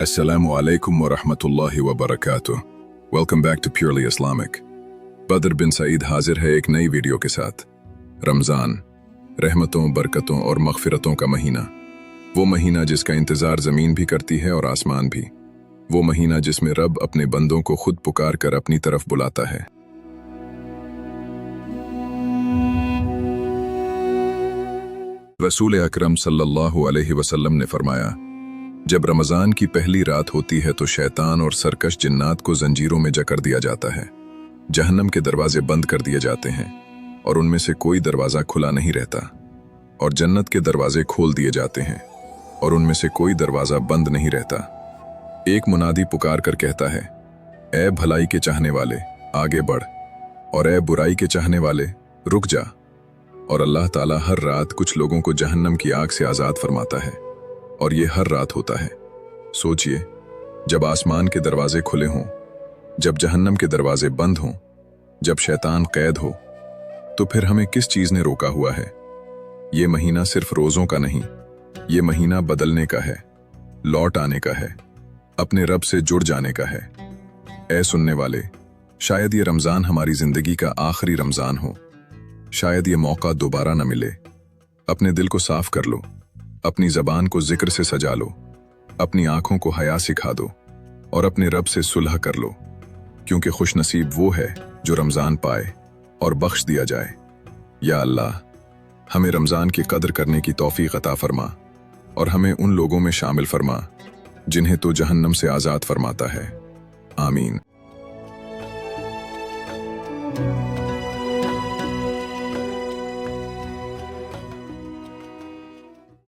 Assalamu alaikum wa rahmatullahi wa barakatuh. Welcome back to Purely Islamic. बदर बिन सईद हाजिर है एक नई वीडियो के साथ। रमज़ान, रहमतों, बरकतों और मग़फ़िरतों का महीना। वो महीना जिसका इंतज़ार ज़मीन भी करती है और आसमान भी। वो महीना जिसमें रब अपने बंदों को खुद पुकार कर अपनी तरफ बुलाता है। रसूल अकरम सल्लल्लाहु अलैहि वसल्लम ने फरमाया, जब रमज़ान की पहली रात होती है तो शैतान और सरकश जिन्नात को जंजीरों में जकड़ दिया जाता है। जहन्नम के दरवाजे बंद कर दिए जाते हैं और उनमें से कोई दरवाज़ा खुला नहीं रहता, और जन्नत के दरवाजे खोल दिए जाते हैं और उनमें से कोई दरवाज़ा बंद नहीं रहता। एक मुनादी पुकार कर कहता है, ए भलाई के चाहने वाले आगे बढ़, और ए बुराई के चाहने वाले रुक जा। और अल्लाह ताला हर रात कुछ लोगों को जहन्नम की आग से आज़ाद फरमाता है, और ये हर रात होता है। सोचिए, जब आसमान के दरवाजे खुले हों, जब जहन्नम के दरवाजे बंद हों, जब शैतान कैद हो, तो फिर हमें किस चीज़ ने रोका हुआ है? ये महीना सिर्फ रोज़ों का नहीं, ये महीना बदलने का है, लौट आने का है, अपने रब से जुड़ जाने का है। ऐ सुनने वाले, शायद ये रमज़ान हमारी ज़िंदगी का आखिरी रमज़ान हो। शायद ये मौका दोबारा न मिले। अपने दिल को साफ कर लो, अपनी ज़बान को जिक्र से सजा लो, अपनी आंखों को हया सिखा दो और अपने रब से सुलह कर लो, क्योंकि खुश नसीब वो है जो रमज़ान पाए और बख्श दिया जाए। या अल्लाह, हमें रमज़ान की कदर करने की तौफीक अता फरमा और हमें उन लोगों में शामिल फरमा जिन्हें तो जहन्नम से आज़ाद फरमाता है। आमीन।